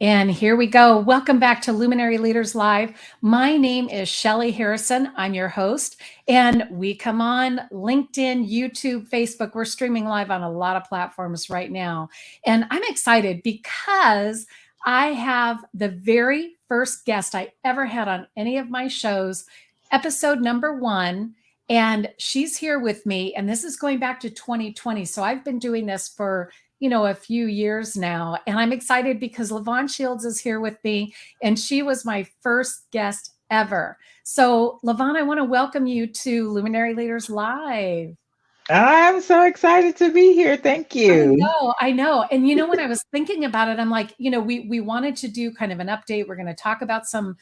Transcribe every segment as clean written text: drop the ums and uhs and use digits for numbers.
And here we go. Welcome back to Luminary Leaders Live. My name is Shelly Harrison. I'm your host. And we come on LinkedIn, YouTube, Facebook. We're streaming live on a lot of platforms right now. And I'm excited because I have the very first guest I ever had on any of my shows, episode number 1. And she's here with me. And this is going back to 2020. So I've been doing this for a few years now. And I'm excited because LaVonne Shields is here with me, and she was my first guest ever. So LaVonne, I want to welcome you to Luminary Leaders Live. I'm so excited to be here. Thank you. I know. And when I was thinking about it, I'm like, we wanted to do kind of an update. We're going to talk about some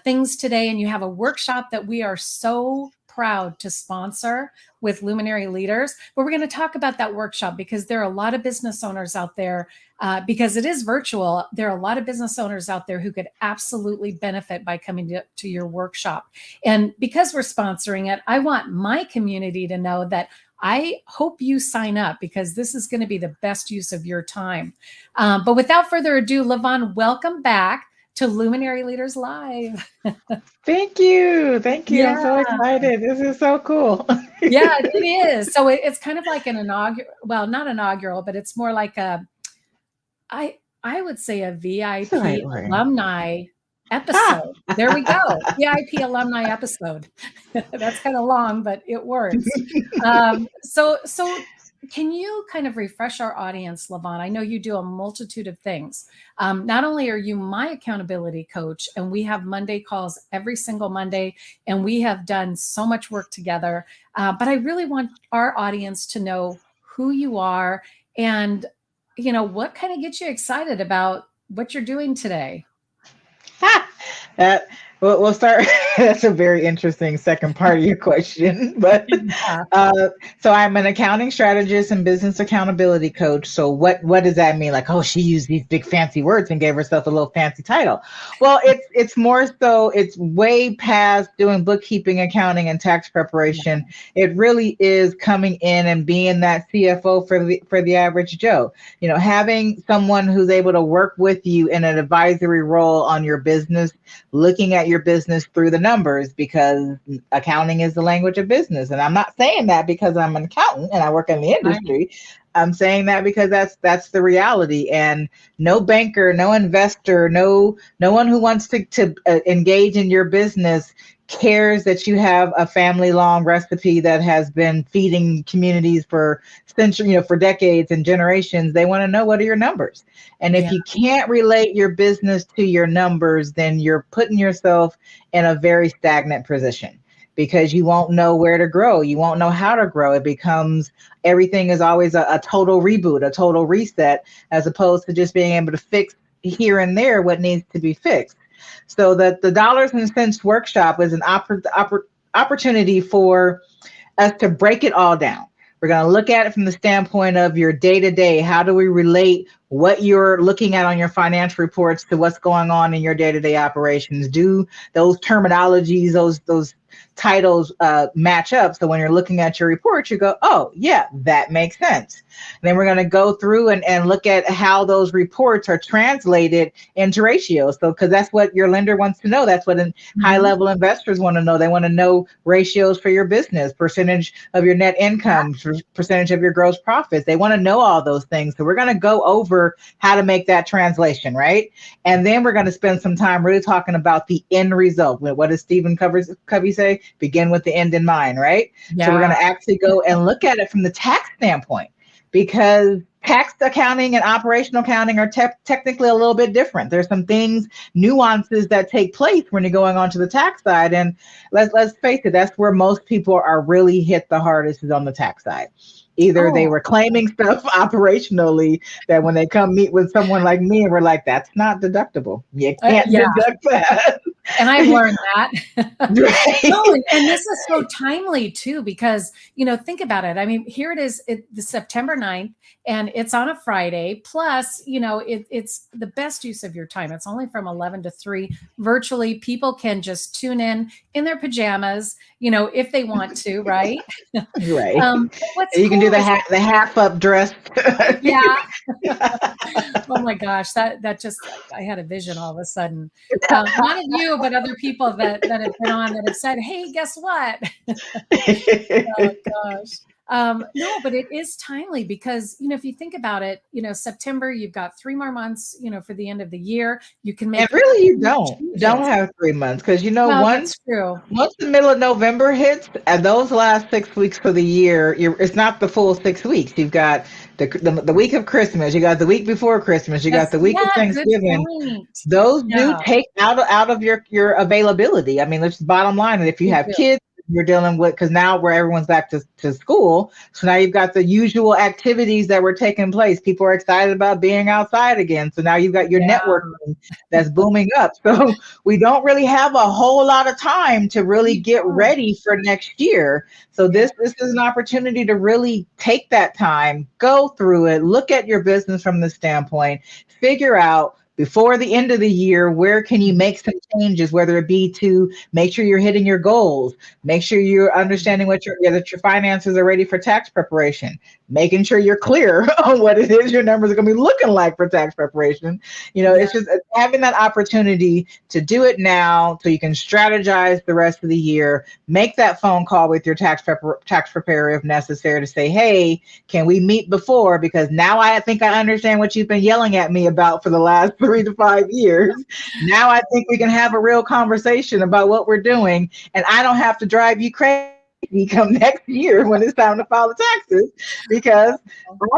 things today, and you have a workshop that we are so proud to sponsor with Luminary Leaders. But we're going to talk about that workshop because there are a lot of business owners out there, because it is virtual. There are a lot of business owners out there who could absolutely benefit by coming to your workshop. And because we're sponsoring it, I want my community to know that I hope you sign up because this is going to be the best use of your time. But without further ado, LaVonne, welcome back to Luminary Leaders Live. Thank you. Yeah. I'm so excited. This is so cool. Yeah, it is. So it's kind of like an inaugural, well, not inaugural, but it's more like I would say a VIP alumni episode. There we go. VIP alumni episode. That's kind of long, but it works. So can you kind of refresh our audience, LaVonne? I know you do a multitude of things. Not only are you my accountability coach, and we have Monday calls every single Monday, and we have done so much work together, but I really want our audience to know who you are and, what kind of gets you excited about what you're doing today. We'll start. That's a very interesting second part of your question. But so I'm an accounting strategist and business accountability coach. So what does that mean? Like, oh, she used these big fancy words and gave herself a little fancy title. Well, it's more so it's way past doing bookkeeping, accounting, and tax preparation. It really is coming in and being that CFO for the average Joe. Having someone who's able to work with you in an advisory role on your business, looking at your business through the numbers, because accounting is the language of business. And I'm not saying that because I'm an accountant and I work in the industry. Right. I'm saying that because that's the reality. And no banker, no investor, no one who wants to engage in your business cares that you have a family-long recipe that has been feeding communities for centuries, for decades and generations. They want to know, what are your numbers? And if you can't relate your business to your numbers, then you're putting yourself in a very stagnant position, because you won't know where to grow. You won't know how to grow. It becomes, everything is always a total reboot, a total reset, as opposed to just being able to fix here and there what needs to be fixed. So that the Dollars and Cents workshop is an opportunity for us to break it all down. We're going to look at it from the standpoint of your day-to-day. How do we relate what you're looking at on your financial reports to what's going on in your day-to-day operations? Do those terminologies, those titles match up? So when you're looking at your report, you go, oh, yeah, that makes sense. And then we're going to go through and look at how those reports are translated into ratios. So, because that's what your lender wants to know. That's what high-level investors want to know. They want to know ratios for your business, percentage of your net income, percentage of your gross profits. They want to know all those things. So we're going to go over how to make that translation, right? And then we're going to spend some time really talking about the end result. What does Stephen Covey say? Begin with the end in mind, right? Yeah. So we're going to actually go and look at it from the tax standpoint, because tax accounting and operational accounting are technically a little bit different. There's some things, nuances that take place when you're going on to the tax side. And let's face it, that's where most people are really hit the hardest, is on the tax side. Either they were claiming stuff operationally that when they come meet with someone like me, and we're like, that's not deductible. You can't deduct that. And I've learned that. Right. No, and this is so timely too, because, think about it. I mean, here it is, the September 9th, and it's on a Friday. Plus, it's the best use of your time. It's only from 11 to 3 virtually. People can just tune in their pajamas, if they want to, right? Right. What's You can cool do the half up dress. Yeah. Oh my gosh, that just, I had a vision all of a sudden. Not of you, but other people that have been on that have said, "Hey, guess what?" Oh gosh. No, but it is timely because, if you think about it, September, you've got 3 more months, for the end of the year. You can make. And really, you don't have 3 months, because Well, once that's true. the middle of November hits, and those last 6 weeks for the year, it's not the full 6 weeks. You've got the week of Christmas, you got the week before Christmas, you got the week of Thanksgiving. Those do take out of your availability. I mean, let's bottom line. And if you have kids, you're dealing with, because now where everyone's back to school, so now you've got the usual activities that were taking place. People are excited about being outside again, so now you've got your networking that's booming up. So we don't really have a whole lot of time to really get ready for next year. So this is an opportunity to really take that time, go through it, look at your business from the standpoint, figure out before the end of the year, where can you make some changes, whether it be to make sure you're hitting your goals, make sure you're understanding that your finances are ready for tax preparation, making sure you're clear on what it is your numbers are going to be looking like for tax preparation. It's just having that opportunity to do it now so you can strategize the rest of the year, make that phone call with your tax preparer if necessary to say, hey, can we meet before? Because now I think I understand what you've been yelling at me about for the last 3 to 5 years. Now I think we can have a real conversation about what we're doing, and I don't have to drive you crazy come next year when it's time to file the taxes, because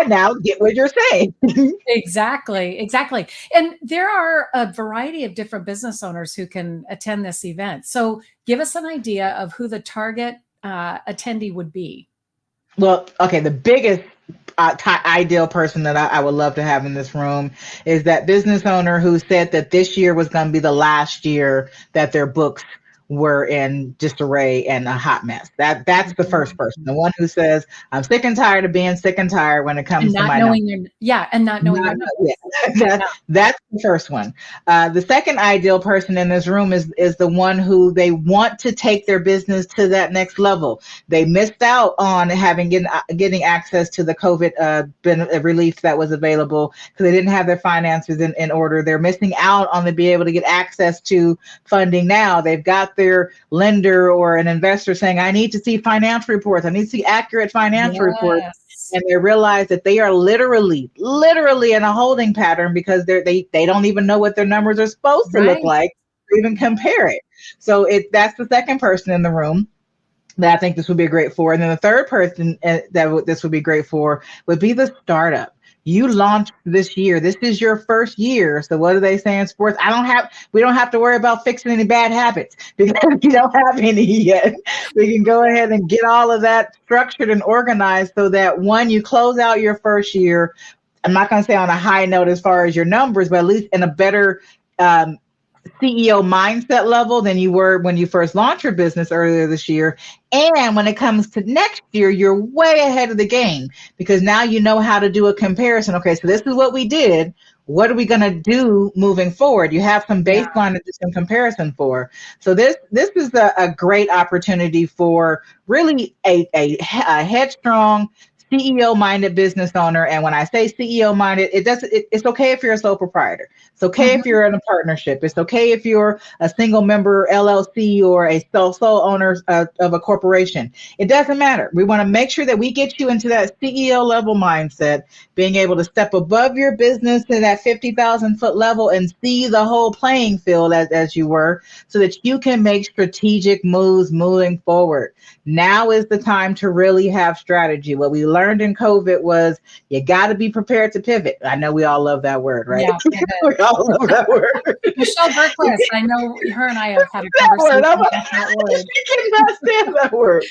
I now get what you're saying. Exactly. And there are a variety of different business owners who can attend this event. So give us an idea of who the target attendee would be. Well, okay, the biggest ideal person that I would love to have in this room is that business owner who said that this year was going to be the last year that their books were in disarray and a hot mess. That's the first person, the one who says, I'm sick and tired of being sick and tired when it comes to my numbers. And not knowing your numbers. That's the first one. The second ideal person in this room is the one who they want to take their business to that next level. They missed out on getting access to the COVID relief that was available because they didn't have their finances in order. They're missing out on the be able to get access to funding now. They've got their lender or an investor saying, I need to see financial reports. I need to see accurate financial reports. And they realize that they are literally in a holding pattern because they don't even know what their numbers are supposed to look like to even compare it. So that's the second person in the room that I think this would be great for. And then the third person this would be great for would be the startup. You launched this year. This is your first year. So what do they say in sports? We don't have to worry about fixing any bad habits because you don't have any yet. We can go ahead and get all of that structured and organized so that you close out your first year. I'm not going to say on a high note as far as your numbers, but at least in a better CEO mindset level than you were when you first launched your business earlier this year. And when it comes to next year, you're way ahead of the game because now you know how to do a comparison. Okay, so this is what we did. What are we going to do moving forward? You have some baseline to do some comparison for. So this is a great opportunity for really a headstrong, CEO-minded business owner. And when I say CEO-minded, it's okay if you're a sole proprietor. It's okay if you're in a partnership. It's okay if you're a single member LLC or a sole owner of a corporation. It doesn't matter. We want to make sure that we get you into that CEO level mindset, being able to step above your business to that 50,000 foot level and see the whole playing field as you were, so that you can make strategic moves moving forward. Now is the time to really have strategy. What we learned in COVID was you got to be prepared to pivot. I know we all love that word, right? Yeah, we all love that word. Michelle Berquist, I know her and I have had a conversation about that word. She cannot stand that word.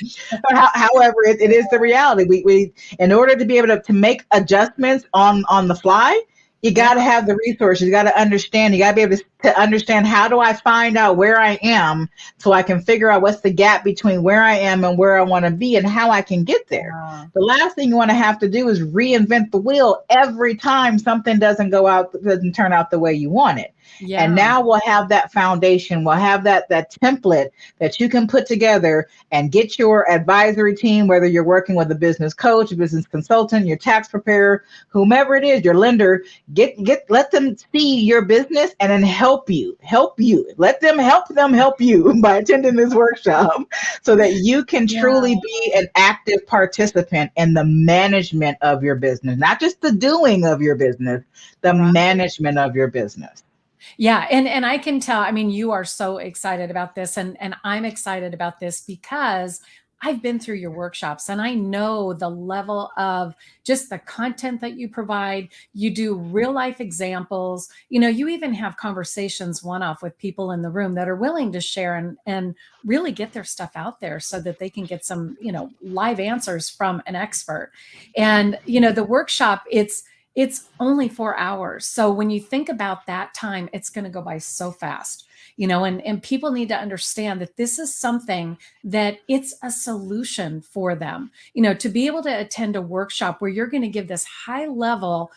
However, it is the reality. We in order to be able to make adjustments on the fly, you got to have the resources. You got to understand. You got to be able to to understand, how do I find out where I am so I can figure out what's the gap between where I am and where I want to be and how I can get there. The last thing you want to have to do is reinvent the wheel every time something doesn't turn out the way you want it. Yeah. And now we'll have that foundation. We'll have that template that you can put together and get your advisory team, whether you're working with a business coach, a business consultant, your tax preparer, whomever it is, your lender, let them see your business and then help you. Let them help you by attending this workshop so that you can truly be an active participant in the management of your business, not just the doing of your business, the management of your business. Yeah. And I can tell, I mean, you are so excited about this, and I'm excited about this because I've been through your workshops and I know the level of just the content that you provide. You do real life examples. You know, you even have conversations one-off with people in the room that are willing to share and really get their stuff out there so that they can get some, you know, live answers from an expert. And, you know, the workshop, it's only 4 hours. So when you think about that time, it's going to go by so fast, you know, and people need to understand that this is something that it's a solution for them, you know, to be able to attend a workshop where you're going to give this high level,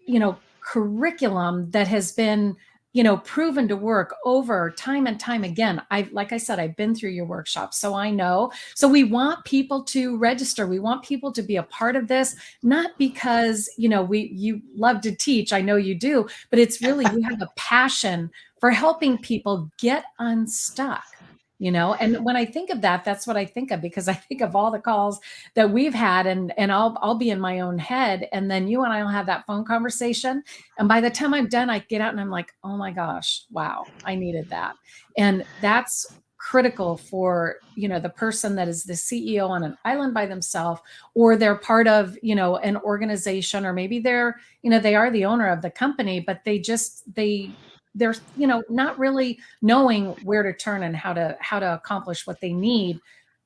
you know, curriculum that has been, you know, proven to work over time and time again. Like I said, I've been through your workshops, so I know. So we want people to register. We want people to be a part of this, not because, you know, you love to teach. I know you do, but it's really, you have a passion for helping people get unstuck. You know, and when I think of that, that's what I think of, because I think of all the calls that we've had, and I'll be in my own head, and then you and I will have that phone conversation. And by the time I'm done, I get out and I'm like, oh my gosh, wow, I needed that. And that's critical for, you know, the person that is the CEO on an island by themselves, or they're part of, you know, an organization, or maybe they're, you know, they are the owner of the company, but they're, you know, not really knowing where to turn and how to accomplish what they need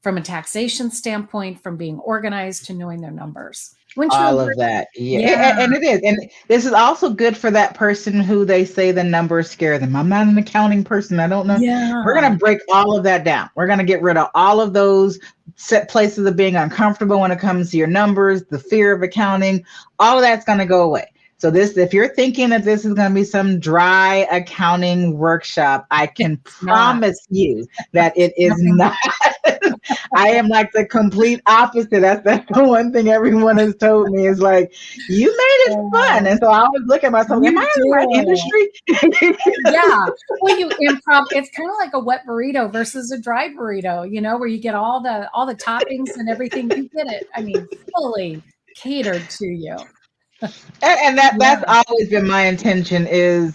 from a taxation standpoint, from being organized to knowing their numbers. All of that. Yeah. And it is. And this is also good for that person who they say the numbers scare them. I'm not an accounting person. I don't know. Yeah. We're going to break all of that down. We're going to get rid of all of those set places of being uncomfortable when it comes to your numbers, the fear of accounting. All of that's going to go away. So if you're thinking that this is going to be some dry accounting workshop, I can promise you that it is not. I am like the complete opposite. That's the one thing everyone has told me is like, you made it fun. And so I always look at myself, am I in the right industry? Yeah. Well, you improv, it's kind of like a wet burrito versus a dry burrito, you know, where you get all the toppings and everything. You get it. I mean, fully catered to you. And that's always been my intention is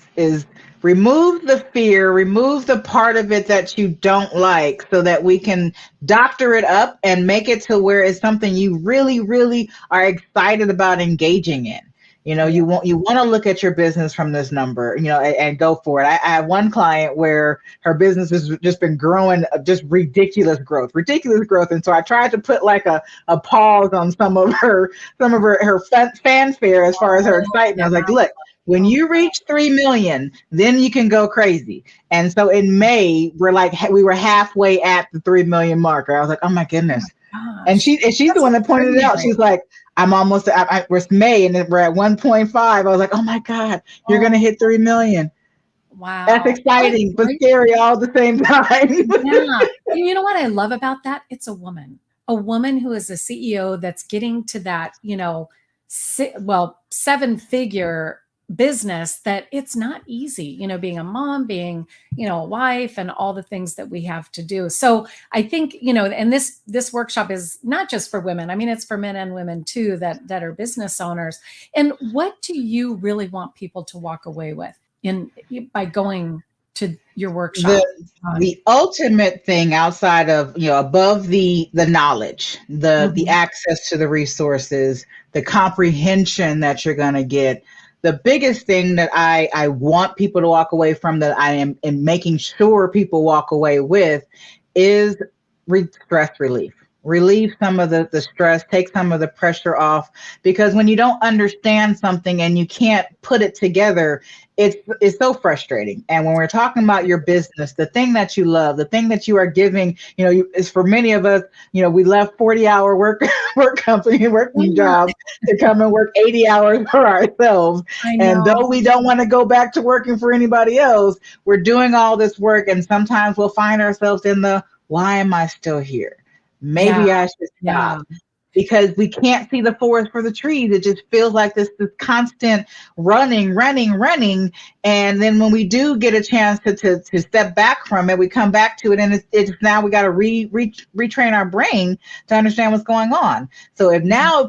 remove the fear, remove the part of it that you don't like, so that we can doctor it up and make it to where it's something you really, really are excited about engaging in. You know, you want to look at your business from this number, you know, and go for it. I have one client where her business has just been growing, just ridiculous growth. And so I tried to put like a pause on some of her fanfare as far as her excitement. I was like, look, when you reach 3 million, then you can go crazy. And so in May, we were halfway at the 3 million marker. I was like, oh my goodness. And she's the one that pointed it out. She's like, I'm almost, we're May and we're at 1.5. I was like, oh my God, you're going to hit 3 million. Wow. That's exciting, but scary all at the same time. Yeah. And you know what I love about that? It's a woman who is a CEO that's getting to that, you know, 7-figure business, that it's not easy, you know, being a mom, being, you know, a wife, and all the things that we have to do. So I think, you know, and this workshop is not just for women. I mean, it's for men and women too, that are business owners. And what do you really want people to walk away with by going to your workshop? The ultimate thing, outside of, you know, above the knowledge, the access to the resources, the comprehension that you're going to get, the biggest thing that I want people to walk away from, that I am making sure people walk away with, is stress relief. relieve some of the stress, take some of the pressure off. Because when you don't understand something and you can't put it together, it's so frustrating. And when we're talking about your business, the thing that you love, the thing that you are giving, is for many of us, we left 40-hour work company, working jobs to come and work 80 hours for ourselves. And though we don't want to go back to working for anybody else, we're doing all this work. And sometimes we'll find ourselves in the, why am I still here? Maybe I should stop. Because we can't see the forest for the trees. It just feels like this constant running. And then when we do get a chance to step back from it, we come back to it, and it's now we got to retrain our brain to understand what's going on. So if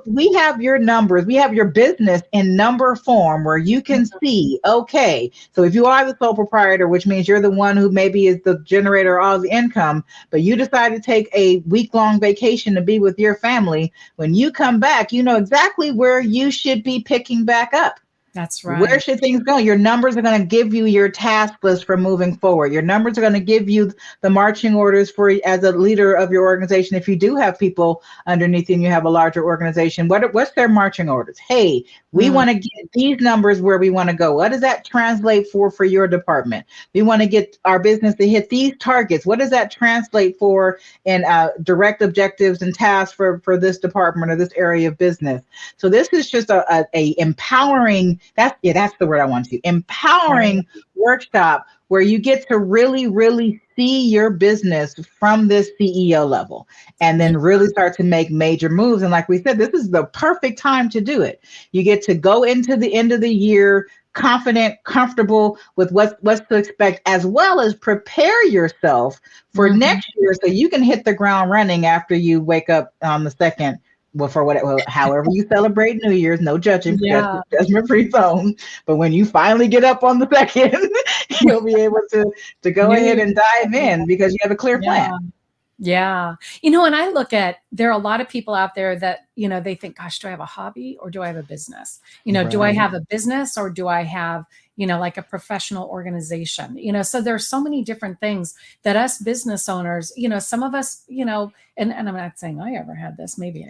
we have your numbers, we have your business in number form where you can see, okay, so if you are the sole proprietor, which means you're the one who maybe is the generator of all the income, but you decide to take a week-long vacation to be with your family, when you come back, you know exactly where you should be picking back up. That's right. Where should things go? Your numbers are going to give you your task list for moving forward. Your numbers are going to give you the marching orders for, as a leader of your organization. If you do have people underneath you and you have a larger organization, what's their marching orders? Hey, we want to get these numbers where we want to go. What does that translate for your department? We want to get our business to hit these targets. What does that translate for in direct objectives and tasks for this department or this area of business? So this is just a empowering, that's the word I want to, empowering workshop where you get to really, really see your business from this CEO level and then really start to make major moves. And like we said, this is the perfect time to do it. You get to go into the end of the year confident, comfortable with what's to expect, as well as prepare yourself for next year so you can hit the ground running after you wake up on the second. Well, for however you celebrate New Year's, no judging, judgment-free zone. But when you finally get up on the second, you'll be able to go ahead and dive in because you have a clear plan. Yeah. And I look at, there are a lot of people out there that, they think, gosh, do I have a hobby or do I have a business? Do I have a business or do I have, like a professional organization? So there's so many different things that us business owners, some of us, and I'm not saying I ever had this, maybe I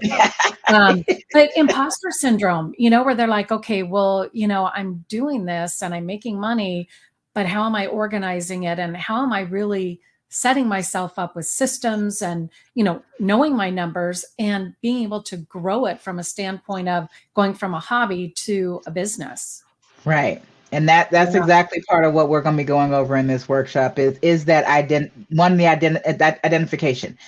did. But imposter syndrome, where they're like, okay, well, I'm doing this and I'm making money, but how am I organizing it? And how am I really setting myself up with systems and, knowing my numbers and being able to grow it from a standpoint of going from a hobby to a business. Right. And that's exactly part of what we're going to be going over in this workshop is that identification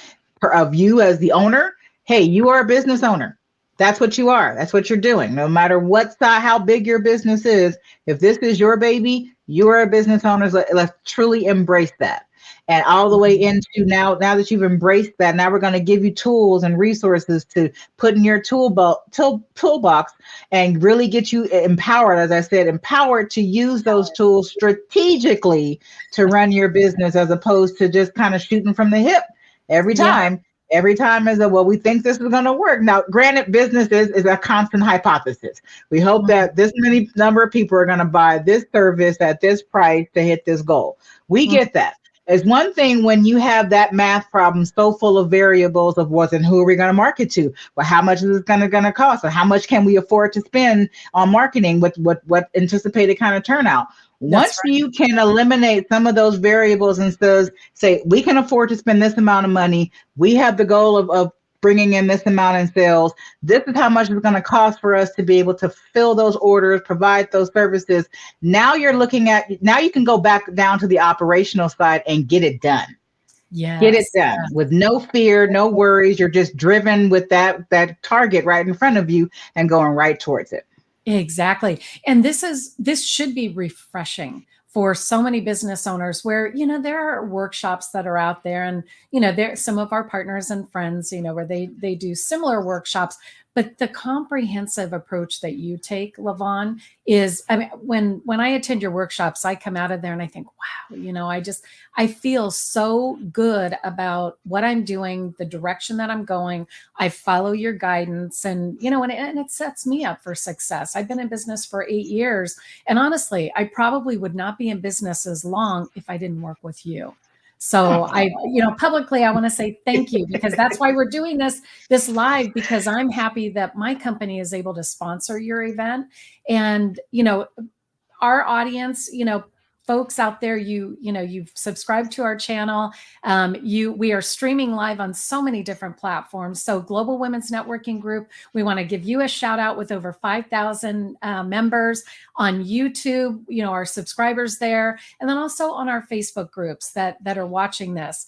of you as the owner. Hey, you are a business owner. That's what you are. That's what you're doing. No matter how big your business is, if this is your baby, you are a business owner. Let's truly embrace that. And all the way into now that you've embraced that, now we're going to give you tools and resources to put in your toolbox and really get you empowered, as I said, empowered to use those tools strategically to run your business, as opposed to just kind of shooting from the hip every time. Every time is we think this is going to work. Now, granted, business is a constant hypothesis. We hope that this many number of people are going to buy this service at this price to hit this goal. We get that. It's one thing when you have that math problem so full of variables of who are we going to market to? Well, how much is it going to cost? Or how much can we afford to spend on marketing with what anticipated kind of turnout? Once you can eliminate some of those variables and say, we can afford to spend this amount of money. We have the goal of bringing in this amount in sales. This is how much it's going to cost for us to be able to fill those orders, provide those services. Now you can go back down to the operational side and get it done. Yes. Get it done with no fear, no worries. You're just driven with that target right in front of you and going right towards it. Exactly. And this should be refreshing for so many business owners where, there are workshops that are out there and, there some of our partners and friends, where they do similar workshops, but the comprehensive approach that you take, LaVonne, is, when I attend your workshops, I come out of there and I think, wow, I feel so good about what I'm doing, the direction that I'm going. I follow your guidance and, and it sets me up for success. I've been in business for 8 years. And honestly, I probably would not be in business as long if I didn't work with you. So publicly, I want to say thank you, because that's why we're doing this live, because I'm happy that my company is able to sponsor your event. And, our audience, folks out there, you've subscribed to our channel. We are streaming live on so many different platforms. So Global Women's Networking Group, we want to give you a shout out with over 5,000 members on YouTube, our subscribers there, and then also on our Facebook groups that are watching this.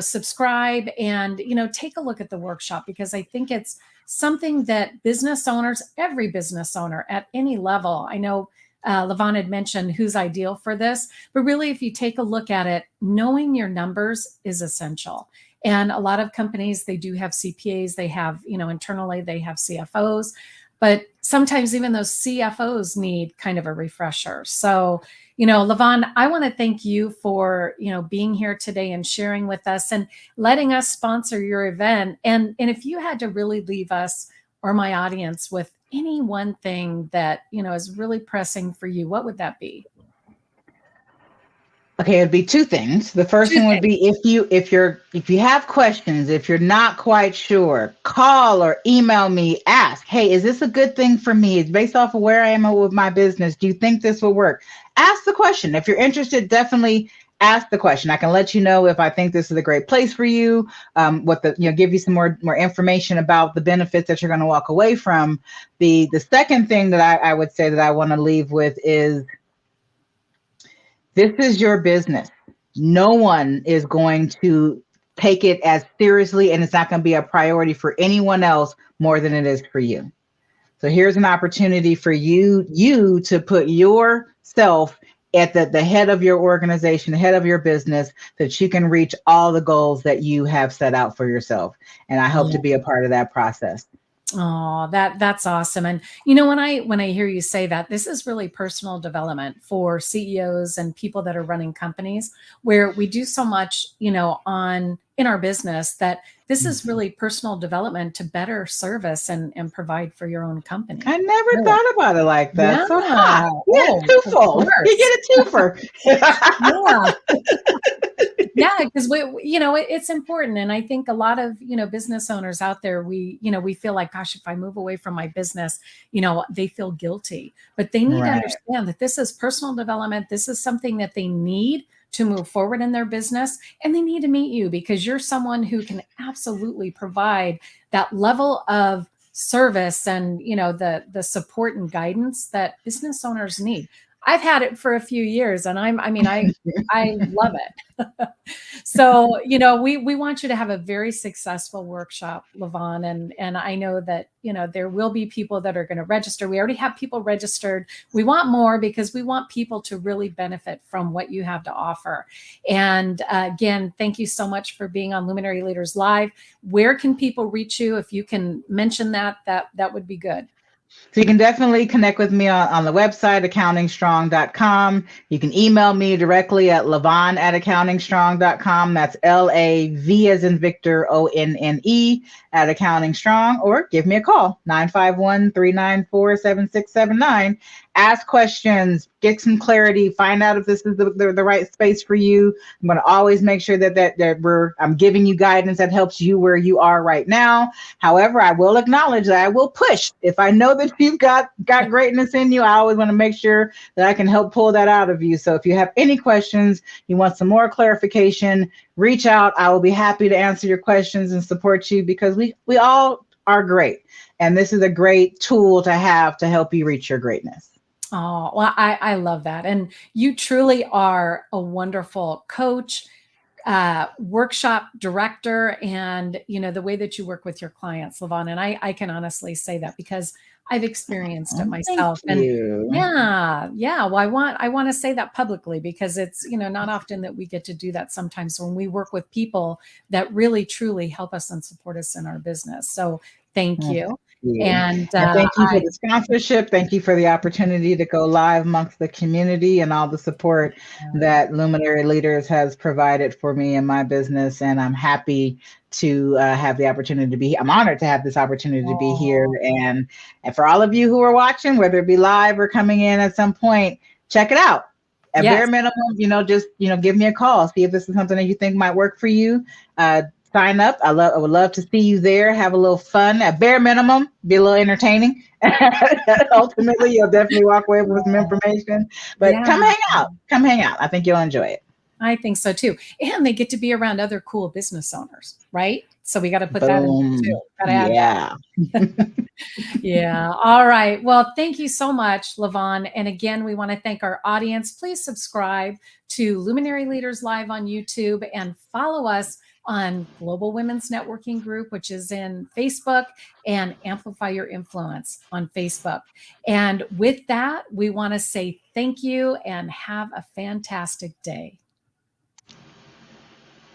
Subscribe and, take a look at the workshop, because I think it's something that business owners, every business owner at any level, I know LaVonne had mentioned who's ideal for this, but really, if you take a look at it, knowing your numbers is essential. And a lot of companies, they do have CPAs, they have, internally, they have CFOs, but sometimes even those CFOs need kind of a refresher. So, LaVonne, I want to thank you for, being here today and sharing with us and letting us sponsor your event. And if you had to really leave us or my audience with any one thing that, is really pressing for you, what would that be? Okay, it'd be two things. The first thing would be if you have questions, if you're not quite sure, call or email me, ask, hey, is this a good thing for me? It's based off of where I am with my business. Do you think this will work? Ask the question. If you're interested, definitely ask the question. I can let you know if I think this is a great place for you, give you some more information about the benefits that you're going to walk away from. The second thing that I would say that I want to leave with is, this is your business. No one is going to take it as seriously, and it's not going to be a priority for anyone else more than it is for you. So here's an opportunity for you to put yourself at the head of your organization, the head of your business, so that you can reach all the goals that you have set out for yourself. And I hope to be a part of that process. Oh, that's awesome. And when I hear you say that, this is really personal development for CEOs and people that are running companies, where we do so much, in our business, that this is really personal development to better service and provide for your own company. I never thought about it like that. Yeah. So twofold. You get a twofer. Yeah, because it's important. And I think a lot of, business owners out there, we feel like, gosh, if I move away from my business, they feel guilty. But they need to understand that this is personal development. This is something that they need to move forward in their business. And they need to meet you, because you're someone who can absolutely provide that level of service and, the support and guidance that business owners need. I've had it for a few years, and I love it. So, we want you to have a very successful workshop, LaVonne, and I know that, there will be people that are going to register. We already have people registered. We want more, because we want people to really benefit from what you have to offer. And again, thank you so much for being on Luminary Leaders Live. Where can people reach you? If you can mention that would be good. So you can definitely connect with me on the website, accountingstrong.com. You can email me directly at LaVonne@accountingstrong.com. That's LAV as in Victor, ONNE @accountingstrong, or give me a call, 951-394-7679. Ask questions, get some clarity, find out if this is the right space for you. I'm going to always make sure that I'm giving you guidance that helps you where you are right now. However, I will acknowledge that I will push. If I know that you've got greatness in you, I always want to make sure that I can help pull that out of you. So if you have any questions, you want some more clarification, reach out. I will be happy to answer your questions and support you, because we all are great. And this is a great tool to have to help you reach your greatness. Oh, well, I love that. And you truly are a wonderful coach, workshop director, and, the way that you work with your clients, LaVonne. And I can honestly say that, because I've experienced it myself. Thank you. Well, I want to say that publicly, because it's, not often that we get to do that sometimes when we work with people that really, truly help us and support us in our business. So thank you. And thank you for the sponsorship. Thank you for the opportunity to go live amongst the community, and all the support that Luminary Leaders has provided for me in my business. And I'm happy to have the opportunity to be. I'm honored to have this opportunity to be here. And for all of you who are watching, whether it be live or coming in at some point, check it out. At bare minimum, just, give me a call. See if this is something that you think might work for you. Sign up. I would love to see you there. Have a little fun. At bare minimum, be a little entertaining. Ultimately, you'll definitely walk away with some information. But come hang out. Come hang out. I think you'll enjoy it. I think so too. And they get to be around other cool business owners, right? So we got to put that in there too. Gotta add that. Yeah. All right. Well, thank you so much, LaVonne. And again, we want to thank our audience. Please subscribe to Luminary Leaders Live on YouTube and follow us on Global Women's Networking Group, which is in Facebook, and Amplify Your Influence on Facebook. And with that, we want to say thank you and have a fantastic day.